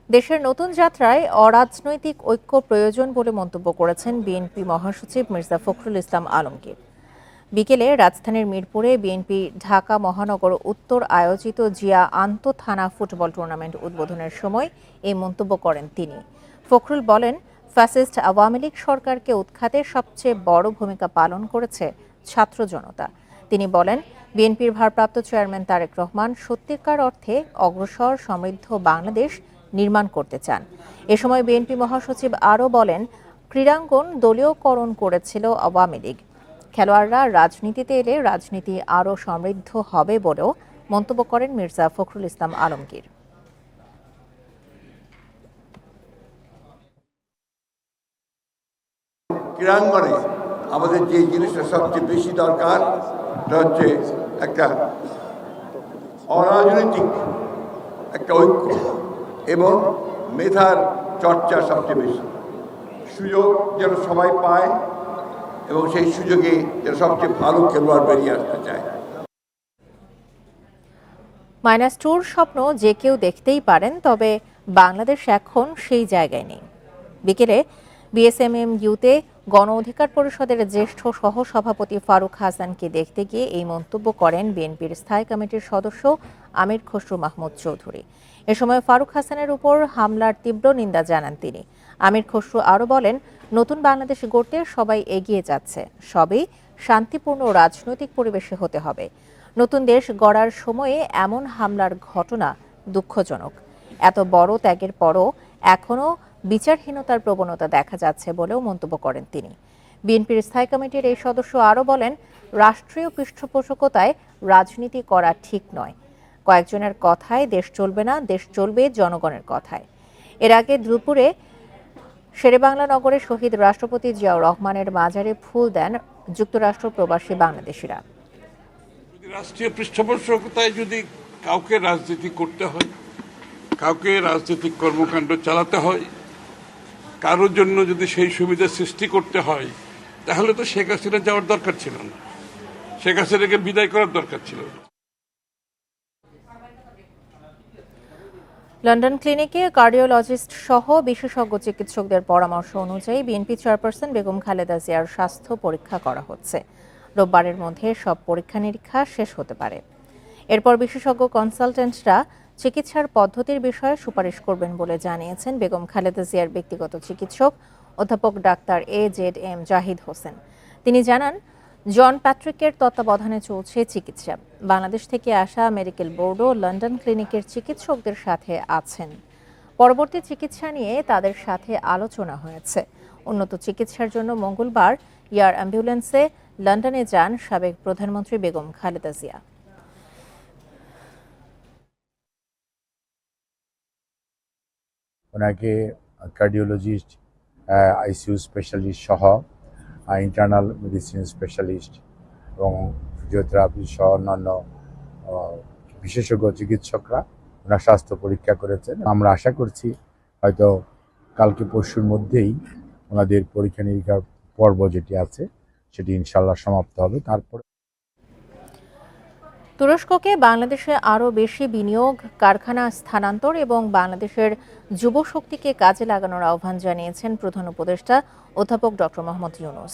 দেশের নতুন যাত্রায় অরাজনৈতিক ঐক্য প্রয়োজন বলে মন্তব্য করেছেন বিএনপি মহাসচিব মির্জা ফখরুল ইসলাম আলমগীর। বিকেলে রাজধানীর মিরপুরে বিএনপি ঢাকা মহানগর উত্তর আয়োজিত জিয়া আন্তঃথানা ফুটবল টুর্নামেন্ট উদ্বোধনের সময় এই মন্তব্য করেন তিনি। ফখরুল বলেন, ফ্যাসিস্ট আওয়ামী লীগ সরকারকে উৎখাতে সবচেয়ে বড় ভূমিকা পালন করেছে ছাত্র জনতা। তিনি বলেন, বিএনপির ভারপ্রাপ্ত চেয়ারম্যান তারেক রহমান সত্যিকার অর্থে অগ্রসর সমৃদ্ধ বাংলাদেশ নির্মাণ করতে চান। এ সময় বিএনপি মহাসচিব আরও বলেন, ক্রীড়াঙ্গন দলীয়করণ করেছিল আওয়ামী লীগ। খেলোয়াড়রা রাজনীতিতে এলে রাজনীতি আরও সমৃদ্ধ হবে বলেও মন্তব্য করেন মির্জা ফখরুল ইসলাম আলমগীর। ক্রীড়াঙ্গনে আমাদের যে জিনিসটা সবচেয়ে বেশি দরকার সেটা হচ্ছে একটা অরাজনৈতিক একটা ঐক্য এবং মেধার চর্চা সবচেয়ে বেশি। সুযোগ যেন সবাই পায় এবং সেই সুযোগে যেন সবচেয়ে ভালো খেলোয়াড় বেরিয়ে আসতে চায়। -2 স্বপ্ন যে কেউ দেখতেই পারেন, তবে বাংলাদেশ এখন সেই জায়গায় নেই। বিকেলে বিএসএমএমইউতে গণ অধিকার পরিষদের জ্যেষ্ঠ সহসভাপতি ফারুক হাসানকে দেখতে গিয়ে এই মন্তব্য করেন বিএনপির স্থায়ী কমিটির সদস্য আমির খসরু মাহমুদ চৌধুরী। এ সময় ফারুক হাসানের উপর হামলার তীব্র নিন্দা জানান তিনি। আমির খসরু আরও বলেন, নতুন বাংলাদেশ গড়তে সবাই এগিয়ে যাচ্ছে, সবই শান্তিপূর্ণ রাজনৈতিক পরিবেশে হতে হবে। নতুন দেশ গড়ার সময়ে এমন হামলার ঘটনা দুঃখজনক। এত বড় ত্যাগের পরও এখনও বিচারহীনতার প্রবণতা দেখা যাচ্ছে বলেও মন্তব্য করেন তিনি। বিএনপির স্থায়ী কমিটির এই সদস্য আরও বলেন, রাষ্ট্রীয় পৃষ্ঠপোষকতায় রাজনীতি করা ঠিক নয়। কয়েকজনের কথায় দেশ চলবে না, দেশ চলবে জনগণের কথায়। এর আগে দুপুরে শেরেবাংলা নগরে শহীদ রাষ্ট্রপতি জিয়াউর রহমানের মাজারে ফুল দেন যুক্তরাষ্ট্র প্রবাসী বাংলাদেশিরা। রাষ্ট্রীয় পৃষ্ঠপোষকতায় যদি কাউকে রাজনীতি করতে হয়, কাউকে রাজনৈতিক কর্মকাণ্ড চালাতে হয়, কারোর জন্য যদি সেই সুবিধা সৃষ্টি করতে হয়, তাহলে তো শেখ হাসিনা যাওয়ার দরকার ছিল না, শেখ হাসিনাকে বিদায় করার দরকার ছিল। লন্ডন ক্লিনিকে কার্ডিওলজিস্ট সহ বিশেষজ্ঞ চিকিৎসকদের পরামর্শ অনুযায়ী বিএনপি চেয়ারপারসন বেগম খালেদা জিয়ার স্বাস্থ্য পরীক্ষা করা হচ্ছে। রোববারের মধ্যে সব পরীক্ষা নিরীক্ষা শেষ হতে পারে। এরপর বিশেষজ্ঞ কনসালটেন্টরা চিকিৎসার পদ্ধতির বিষয়ে সুপারিশ করবেন বলে জানিয়েছেন বেগম খালেদা জিয়ার ব্যক্তিগত চিকিৎসক অধ্যাপক ডাক্তার AZM জাহিদ হোসেন। তিনি জানান, জন প্যাট্রিকের তত্ত্বাবধানে চলছে চিকিৎসা। বাংলাদেশ থেকে আসা মেডিকেল বোর্ডও লন্ডন ক্লিনিকের চিকিৎসকদের সাথে আছেন। পরবর্তী চিকিৎসা নিয়ে তাদের সাথে আলোচনা হয়েছে। উন্নত চিকিৎসার জন্য মঙ্গলবার এয়ার অ্যাম্বুলেন্সে লন্ডনে যান সাবেক প্রধানমন্ত্রী বেগম খালেদা জিয়া। ওনাকে কার্ডিওলজিস্ট, আইসিইউ স্পেশালিস্ট সহ ইন্টারনাল মেডিসিন স্পেশালিস্ট এবং ফিজিওথেরাপি সহ অন্যান্য বিশেষজ্ঞ চিকিৎসকরা ওনার স্বাস্থ্য পরীক্ষা করেছেন। আমরা আশা করছি হয়তো কালকে পরশুর মধ্যেই ওনাদের পরীক্ষা নিরীক্ষার পর্ব যেটি আছে সেটি ইনশাল্লাহ সমাপ্ত হবে। তারপরে তুরস্ককে বাংলাদেশে আরও বেশি বিনিয়োগ, কারখানা স্থানান্তর এবং বাংলাদেশের যুবশক্তিকে কাজে লাগানোর আহ্বান জানিয়েছেন প্রধান উপদেষ্টা অধ্যাপক ডক্টর মোহাম্মদ ইউনূস।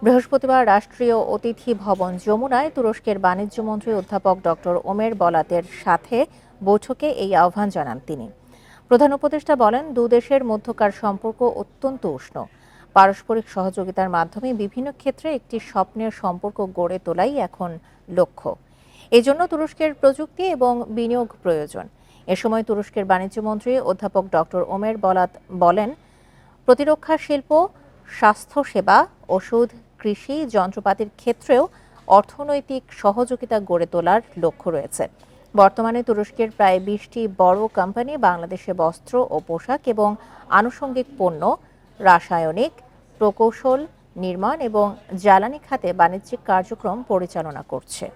বৃহস্পতিবার রাষ্ট্রীয় অতিথি ভবন যমুনায় তুরস্কের বাণিজ্য মন্ত্রী অধ্যাপক ডক্টর ওমের বলাতের সাথে বৈঠকে এই আহ্বান জানান তিনি। প্রধান উপদেষ্টা বলেন, দুদেশের মধ্যকার সম্পর্ক অত্যন্ত উষ্ণ। পারস্পরিক সহযোগিতার মাধ্যমে বিভিন্ন ক্ষেত্রে একটি স্বপ্নের সম্পর্ক গড়ে তোলাই এখন লক্ষ্য। এজন্য তুরস্কের প্রযুক্তি এবং বিনিয়োগ প্রয়োজন। এ সময় তুরস্কের বাণিজ্যমন্ত্রী অধ্যাপক ডক্টর ওমের বলাত বলেন, প্রতিরক্ষা শিল্প, স্বাস্থ্যসেবা, ওষুধ, কৃষি, যন্ত্রপাতির ক্ষেত্রেও অর্থনৈতিক সহযোগিতা গড়ে তোলার লক্ষ্য রয়েছে। বর্তমানে তুরস্কের প্রায় 20টি বড় কোম্পানি বাংলাদেশে বস্ত্র ও পোশাক এবং আনুষঙ্গিক পণ্য, রাসায়নিক, প্রকৌশল, নির্মাণ এবং জ্বালানি খাতে বাণিজ্যিক কার্যক্রম পরিচালনা করছে।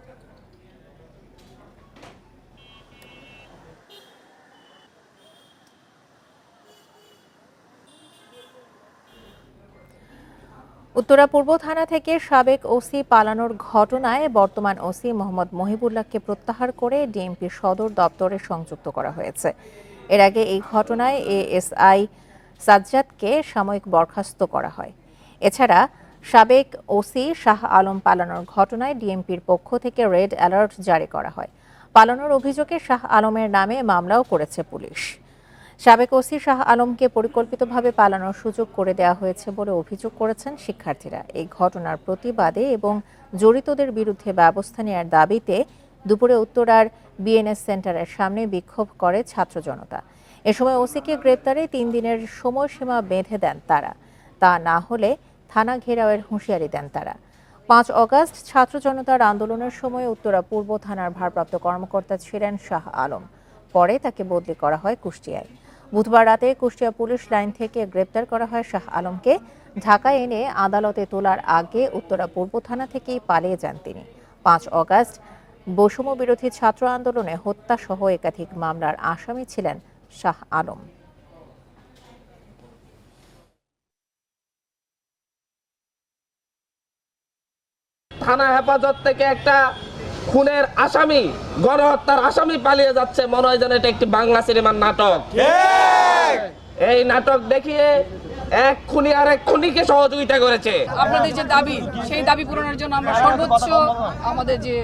উত্তরা পূর্ব থানা থেকে সাবেক ওসি পালানোর ঘটনায় বর্তমান ওসি মোহাম্মদ মহিবুল্লাহকে প্রত্যাহার করে ডিএমপি সদর দপ্তরে সংযুক্ত করা হয়েছে। এর আগে এই ঘটনায় এএসআই সাজ্জাদকে সাময়িক বরখাস্ত করা হয়। এছাড়া সাবেক ওসি শাহ আলম পালানোর ঘটনায় ডিএমপির পক্ষ থেকে রেড অ্যালার্ট জারি করা হয়। পালানোর অভিযোগে শাহ আলমের নামে মামলাও করেছে পুলিশ। সাবেক ওসি শাহ আলমকে পরিকল্পিতভাবে পালানোর সুযোগ করে দেওয়া হয়েছে বলে অভিযোগ করেছেন শিক্ষার্থীরা। এই ঘটনার প্রতিবাদে এবং জড়িতদের বিরুদ্ধে ব্যবস্থা নেওয়ার দাবিতে দুপুরে উত্তরার বিএনএস সেন্টারের সামনে বিক্ষোভ করে ছাত্র জনতা। এ সময় ওসিকে গ্রেপ্তারে 3 দিনের সময়সীমা বেঁধে দেন তারা। তা না হলে থানা ঘেরাওয়ের হুঁশিয়ারি দেন তারা। 5 অগাস্ট ছাত্র জনতার আন্দোলনের সময় উত্তরা পূর্ব থানার ভারপ্রাপ্ত কর্মকর্তা ছিলেন শাহ আলম। পরে তাকে বদলি করা হয় কুষ্টিয়ায়। বুধবার রাতে কুষ্টিয়া পুলিশ লাইন থেকে গ্রেপ্তার করা হয় শাহ আলমকে। ঢাকায় এনে আদালতে তোলার আগে উত্তরা পূর্ব থানা থেকেই পালিয়ে যান তিনি। 5 অগাস্ট বৈষম্য বিরোধী ছাত্র আন্দোলনে হত্যাসহ একাধিক মামলার আসামি ছিলেন শাহ আলম। থানা হেফাজত থেকে একটা খুনের আসামি, গণহত্যার আসামি পালিয়ে যাচ্ছে, মনে হয় যেন এটা একটি বাংলা সিনেমার নাটক। এই নাটক দেখিয়ে এক খুনি আর এক খুনিকে সহযোগিতা করেছে। আপনাদের যে দাবি, সেই দাবি পূরণের জন্য আমরা সর্বোচ্চ আমাদের যে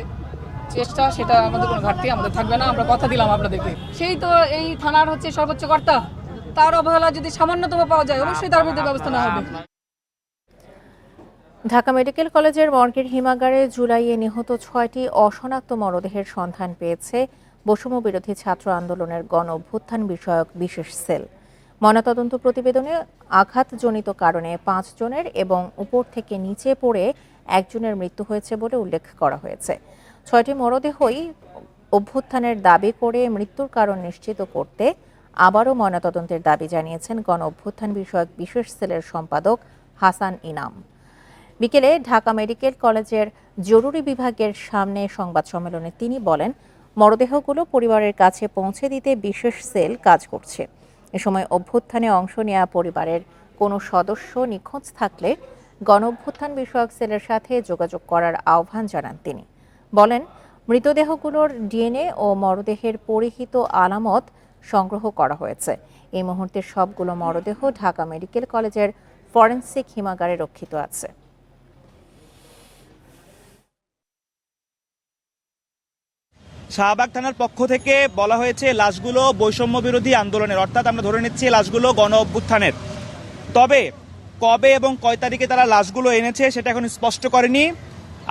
চেষ্টা, সেটা আমাদের কোনো ঘাটতি আমাদের থাকবে না। আমরা কথা দিলাম আপনাদেরকে। সেই তো এই থানার হচ্ছে সর্বোচ্চ কর্তা, তার অবহেলা যদি সামান্যতম পাওয়া যায়, অবশ্যই তার বিরুদ্ধে ব্যবস্থা নেওয়া হবে। ঢাকা মেডিকেল কলেজের মর্গের হিমাগারে জুলাইয়ে নিহত 6টি অশনাক্ত মরদেহের সন্ধান পেয়েছে বৈষম্য বিরোধী ছাত্র আন্দোলনের গণ অভ্যুত্থান বিষয়ক বিশেষ সেল। ময়নাতদন্ত প্রতিবেদনে আঘাতজনিত কারণে 5 জনের এবং উপর থেকে নিচে পড়ে 1 জনের মৃত্যু হয়েছে বলে উল্লেখ করা হয়েছে। 6টি মরদেহই অভ্যুত্থানের দাবি করে মৃত্যুর কারণ নিশ্চিত করতে আবারও ময়নাতদন্তের দাবি জানিয়েছেন গণ অভ্যুত্থান বিষয়ক বিশেষ সেলের সম্পাদক হাসান ইনাম। বিকেলে ঢাকা মেডিকেল কলেজের জরুরি বিভাগের সামনে সংবাদ সম্মেলনে তিনি বলেন, মরদেহগুলো পরিবারের কাছে পৌঁছে দিতে বিশেষ সেল কাজ করছে। এ সময় অভ্যুত্থানে অংশ নেওয়া পরিবারের কোনো সদস্য নিখোঁজ থাকলে গণ অভ্যুত্থান বিষয়ক সেলের সাথে যোগাযোগ করার আহ্বান জানান তিনি। বলেন, মৃতদেহগুলোর ডিএনএ ও মরদেহের পরিহিত আলামত সংগ্রহ করা হয়েছে। এই মুহূর্তে সবগুলো মরদেহ ঢাকা মেডিকেল কলেজের ফরেনসিক হিমাগারে রক্ষিত আছে। শাহবাগ থানার পক্ষ থেকে বলা হয়েছে লাশগুলো বৈষম্য বিরোধী আন্দোলনের, অর্থাৎ আমরা ধরে নিচ্ছি লাশগুলো গণ অভ্যুত্থানের। তবে কবে এবং কয় তারিখে তারা লাশগুলো এনেছে সেটা এখন স্পষ্ট করেনি।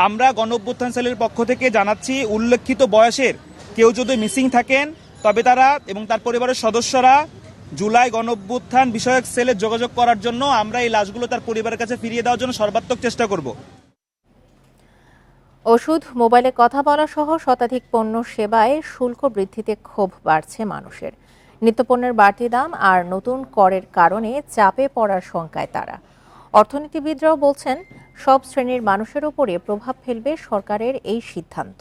আমরা গণ অভ্যুত্থান সেলের পক্ষ থেকে জানাচ্ছি, উল্লেখিত বয়সের কেউ যদি মিসিং থাকেন তবে তারা এবং তার পরিবারের সদস্যরা জুলাই গণ অভ্যুত্থান বিষয়ক সেলে যোগাযোগ করার জন্য আমরা এই লাশগুলো তার পরিবারের কাছে ফিরিয়ে দেওয়ার জন্য সর্বাত্মক চেষ্টা করব। ওষুধ, মোবাইলে কথা বলা সহ শতাধিক পণ্য সেবায় শুল্ক বৃদ্ধিতে ক্ষোভ বাড়ছে মানুষের। নিত্যপণ্যের বাড়তি দাম আর নতুন করের কারণে চাপে পড়ার শঙ্কায় তারা। অর্থনীতিবিদরাও বলছেন, সব শ্রেণীর মানুষের উপরে প্রভাব ফেলবে সরকারের এই সিদ্ধান্ত।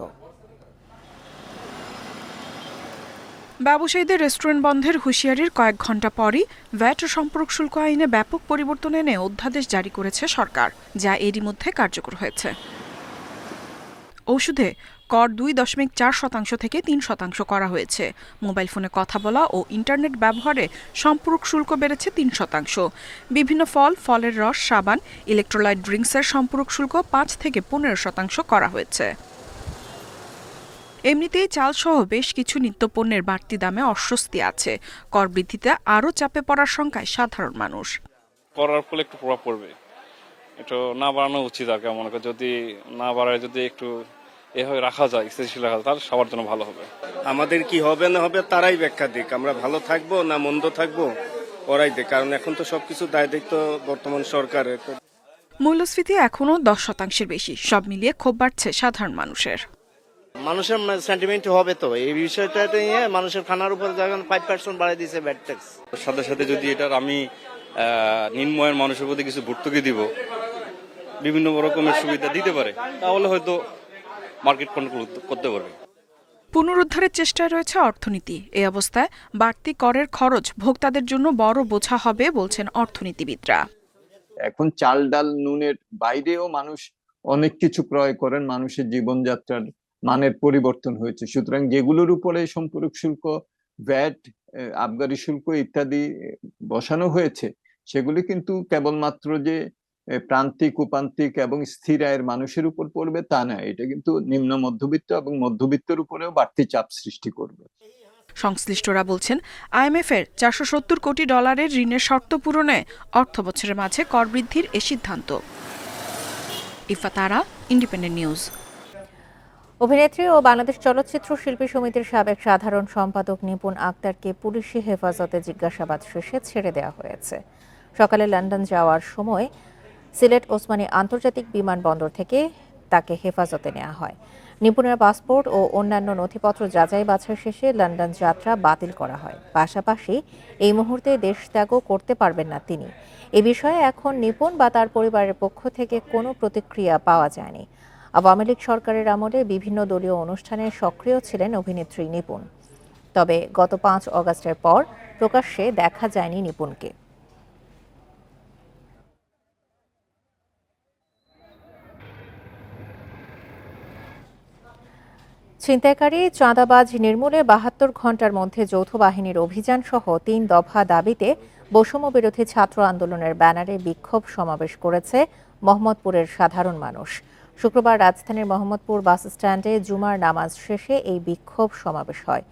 ব্যবসায়ীদের রেস্টুরেন্ট বন্ধের হুঁশিয়ারির কয়েক ঘণ্টা পরই ভ্যাট ও সম্পর্ক শুল্ক আইনে ব্যাপক পরিবর্তন এনে অধ্যাদেশ জারি করেছে সরকার, যা এরই মধ্যে কার্যকর হয়েছে। ওষুধে কর 2.4% থেকে 3% করা হয়েছে। মোবাইল ফোনে কথা বলা ও ইন্টারনেট ব্যবহারে সম্পূরক শুল্ক বেড়েছে 3%। বিভিন্ন ফল, ফলের রস, সাবান, ইলেকট্রোলাইট ড্রিঙ্কসের সম্পূরক শুল্ক 5 থেকে 15% করা হয়েছে। এমনিতেই চালসহ বেশ কিছু নিত্যপণ্যের বাড়তি দামে অস্বস্তি আছে। কর বৃদ্ধিতে আরও চাপে পড়ার শঙ্কায় সাধারণ মানুষ। করার ফলে একটু প্রভাব পড়বে, একটু না বাড়ানো উচিত আর কি। মনে করি যদি না বাড়ায়, যদি একটু এভাবে রাখা যায়, স্থিতিশীল রাখা যায়, তাহলে সবার জন্য ভালো হবে। আমাদের কি হবে না হবে তারাই ব্যাখ্যা দিক, আমরা ভালো থাকবো না মন্দ থাকবো ওরাই দেখ, কারণ এখন তো সবকিছু দায় দায়িত্ব বর্তমান সরকারের। মূল্যস্ফীতি এখনও 10% বেশি। সব মিলিয়ে ক্ষোভ বাড়ছে সাধারণ মানুষের। মানুষের সেন্টিমেন্ট হবে তো এই বিষয়টা নিয়ে, মানুষের খানার উপর যখন 5% বাড়াই দিয়েছে ভ্যাট ট্যাক্স। সাথে সাথে যদি এটার আমি নিম্নয়ের মানুষের প্রতি কিছু ভর্তুকি দিব, বিভিন্ন রকমের সুবিধা দিতে পারে, তাহলে হয়তো মার্কেট কন্ট্রোল করতে পারবে। পুনরুদ্ধারের চেষ্টায় রয়েছে অর্থনীতি। এই অবস্থায় বাড়তি করের খরচ ভোক্তাদের জন্য বড় বোঝা হবে বলছেন অর্থনীতিবিদরা। এখন চাল, ডাল, নুনের বাইরেও মানুষ অনেক কিছু ক্রয় করেন, মানুষের জীবনযাত্রার মানের পরিবর্তন হয়েছে। সুতরাং যেগুলোর উপরে সম্পূরক শুল্ক, ভ্যাট আবগারি শুল্ক ইত্যাদি বসানো হয়েছে, সেগুলি কিন্তু কেবলমাত্র যে প্রান্তিক, উপান্তিক এবং স্থির আয়ের মানুষের উপর পড়বে তা না, এটা কিন্তু নিম্ন মধ্যবিত্ত এবং মধ্যবিত্তের উপরেও বাড়তি চাপ সৃষ্টি করবে। সংশ্লিষ্টরা বলছেন, আইএমএফ-এর $470 কোটি ঋণের শর্ত পূরণে অর্থ বছরের মাঝে কর বৃদ্ধির এ সিদ্ধান্ত। ইফা তারা, ইন্ডিপেন্ডেন্ট নিউজ। অভিনেত্রী ও বাংলাদেশ চলচ্চিত্র শিল্পী সমিতির সাবেক সাধারণ সম্পাদক নিপুণ আক্তারকে পুলিশি হেফাজতে জিজ্ঞাসাবাদ শেষে ছেড়ে দেওয়া হয়েছে। সকালে লন্ডন যাওয়ার সময় সিলেট ওসমানী আন্তর্জাতিক বিমানবন্দর থেকে তাকে হেফাজতে নেওয়া হয়। নিপুণের পাসপোর্ট ও অন্যান্য নথিপত্র যাচাই বাছাই শেষে লন্ডন যাত্রা বাতিল করা হয়। পাশাপাশি এই মুহূর্তে দেশ ত্যাগও করতে পারবেন না তিনি। এ বিষয়ে এখন নিপুণ বা তার পরিবারের পক্ষ থেকে কোনো প্রতিক্রিয়া পাওয়া যায়নি। আওয়ামী লীগ সরকারের আমলে বিভিন্ন দলীয় অনুষ্ঠানে সক্রিয় ছিলেন অভিনেত্রী নিপুণ। তবে গত 5 অগাস্টের পর প্রকাশ্যে দেখা যায়নি নিপুণকে। ছিনতাইকারী, চাঁদাবাজ নির্মূলে 72 ঘণ্টার মধ্যে যৌথ বাহিনীর অভিযান সহ 3 দফা দাবিতে বৈষম্য বিরোধী ছাত্র আন্দোলনের ব্যানারে বিক্ষোভ সমাবেশ করেছে মোহাম্মদপুরের সাধারণ মানুষ। শুক্রবার রাজধানীর মোহাম্মদপুর বাস স্ট্যান্ডে জুমার নামাজ শেষে এই বিক্ষোভ সমাবেশ হয়।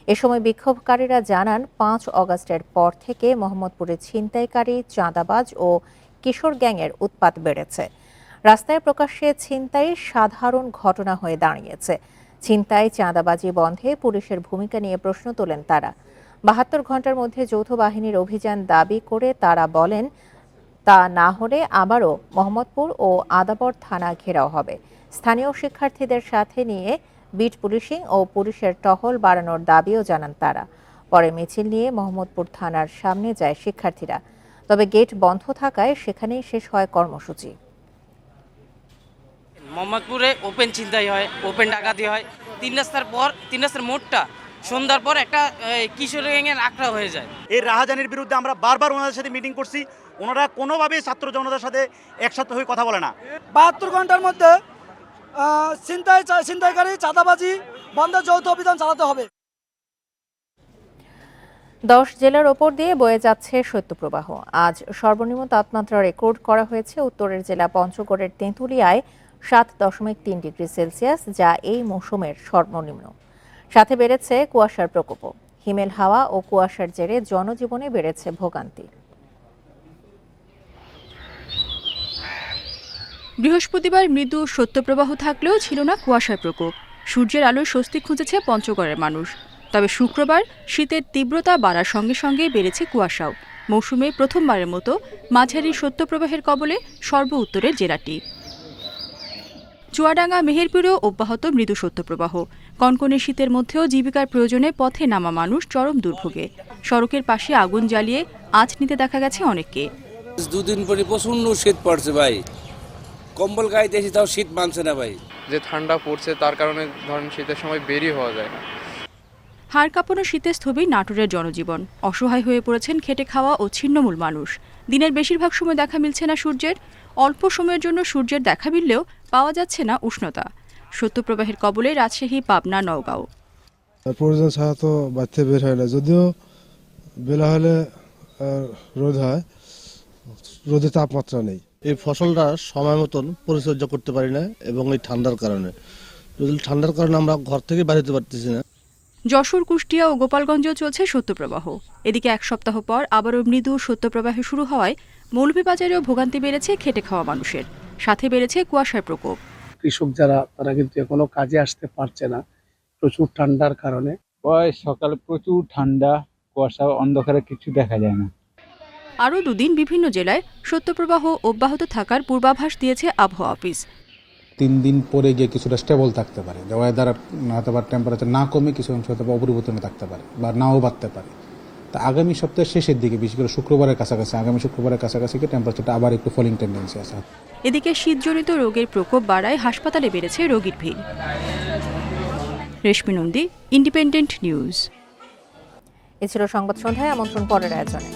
এ সময় বিক্ষোভকারীরা জানান, 5 অগাস্টের পর থেকে মোহাম্মদপুরে ছিনতাইকারী, চাঁদাবাজ ও কিশোর গ্যাংয়ের উৎপাত বেড়েছে। রাস্তায় প্রকাশ্যে ছিনতাই সাধারণ ঘটনা হয়ে দাঁড়িয়েছে। ছিনতাই, চাঁদাবাজি বন্ধে পুলিশের ভূমিকা নিয়ে প্রশ্ন তোলেন তারা। 72 ঘণ্টার মধ্যে যৌথ বাহিনীর অভিযান দাবি করে তারা বলেন, তা না হলে আবারও মোহাম্মদপুর ও আদাবর থানা ঘেরাও হবে। স্থানীয় শিক্ষার্থীদের সাথে নিয়ে বিট পুলিশিং ও পুলিশের টহল বাড়ানোর দাবিও জানান তারা। পরে মিছিল নিয়ে মোহাম্মদপুর থানার সামনে যায় শিক্ষার্থীরা। তবে গেট বন্ধ থাকায় সেখানেই শেষ হয় কর্মসূচি। মোহাম্মদপুরে ওপেন ছিনতাই হয়, ওপেন ডাকাতি হয়। 3 রাস্তার মোড়টা সন্ধ্যার পর একটা কিশোর গ্যাংয়ের আখড়া হয়ে যায়। এই রাহাজানির বিরুদ্ধে আমরা বারবার ওনাদের সাথে মিটিং করছি, ওনারা কোনোভাবেই ছাত্র জনতার সাথে একসাথে হয়ে কথা বলে না। 72 ঘন্টার মধ্যে ছিনতাইকারী, চাঁদাবাজি বন্ধে যৌথ অভিযান চালাতে হবে। 10 জেলার ওপর দিয়ে বয়ে যাচ্ছে শৈত্যপ্রবাহ। আজ সর্বনিম্ন তাপমাত্রা রেকর্ড করা হয়েছে উত্তরের জেলা পঞ্চগড়ের তেঁতুলিয়ায় 7.3 ডিগ্রি সেলসিয়াস, যা এই মৌসুমের সর্বনিম্ন। সাথে বেড়েছে কুয়াশার প্রকোপও। হিমেল হাওয়া ও কুয়াশার জেরে জনজীবনে বেড়েছে ভোগান্তি। বৃহস্পতিবার মৃদু শৈত্যপ্রবাহ থাকলেও ছিল না কুয়াশার প্রকোপ। সূর্যের আলোয় স্বস্তি খুঁজেছে পঞ্চগড়ের মানুষ। তবে শুক্রবার শীতের তীব্রতা বাড়ার সঙ্গে সঙ্গে বেড়েছে কুয়াশাও। মৌসুমে প্রথমবারের মতো মাঝারি শৈত্যপ্রবাহের কবলে সর্ব উত্তরের জেলাটি। চুয়াডাঙ্গা, মেহেরপুরেও অব্যাহত মৃদু শৈত্যপ্রবাহ। কনকনে শীতের মধ্যেও জীবিকার প্রয়োজনে পথে নামা মানুষ চরম দুর্ভোগে। সড়কের পাশে আগুন জ্বালিয়ে আঁচ নিতে দেখা গেছে অনেককে। 2 দিন পরে প্রচন্ড শীত পড়ছে ভাই, কম্বল গায়ে দিয়েছি তাও শীত মানছে না ভাই। যে ঠান্ডা পড়ছে তার কারণে ধরেন শীতের সময় বেরিয়ে হওয়া যায় না। হাড় কাঁপানো শীতে স্থবির নাটোরের জনজীবন। অসহায় হয়ে পড়েছেন খেটে খাওয়া ও ছিন্নমূল মানুষ। দিনের বেশিরভাগ সময় দেখা মিলছে না সূর্যের। অল্প সময়ের জন্য সূর্যের দেখা মিললেও পাওয়া যাচ্ছে না উষ্ণতা। শৈত্যপ্রবাহের কবলে রাজশাহী, পাবনা, নওগাঁও। প্রয়োজন ছাড়া তো বাড়িতে বের হয় না, যদিও বেলা হলে রোদ হয়, রোদে তাপমাত্রা নেই। এই ফসলটা সময় মতন পরিচর্যা করতে পারি না এবং এই ঠান্ডার কারণে আমরা ঘর থেকে বাড়িতে পারতেছি না। যশোর, কুষ্টিয়া ও গোপালগঞ্জেও চলছে শৈত্যপ্রবাহ। এদিকে 1 সপ্তাহ পর আবারও মৃদু শৈত্যপ্রবাহ শুরু হওয়ায় মৌলভীবাজারেও ভোগান্তি বেড়েছে খেটে খাওয়া মানুষের। সাথে বেড়েছে কুয়াশার প্রকোপ। কৃষক যারা, তারা কিন্তু এখনো কাজে আসতে পারছে না প্রচুর ঠান্ডার কারণে। সকালে প্রচুর ঠান্ডা, কুয়াশা, অন্ধকারে কিছু দেখা যায় না। আরও 2 দিন বিভিন্ন জেলায় শৈত্যপ্রবাহ অব্যাহত থাকার পূর্বাভাস দিয়েছে আবহাওয়া অফিস। 3 দিন পরে গিয়ে কিছুটা স্টেবল থাকতে পারে, ওয়েদার অথবা টেম্পারেচার না কমে কিছু অংশ হয়তো অপরিবর্তনে থাকতে পারে বা নাও বাড়তে পারে। তা আগামী সপ্তাহের শেষের দিকে, বিশেষ করে আগামী শুক্রবারের কাছাকাছি টেম্পারেচারটা আবার একটু ফলিং টেন্ডেন্সি আছে। এদিকে শীতজনিত রোগের প্রকোপ বাড়ায় হাসপাতালে বেড়েছে রোগীর ভিড়। রেশমি নন্দী, ইন্ডিপেন্ডেন্ট নিউজ। এ ছিল সংবাদ সন্ধ্যায়। আমন্ত্রণ পরের আয়োজনে।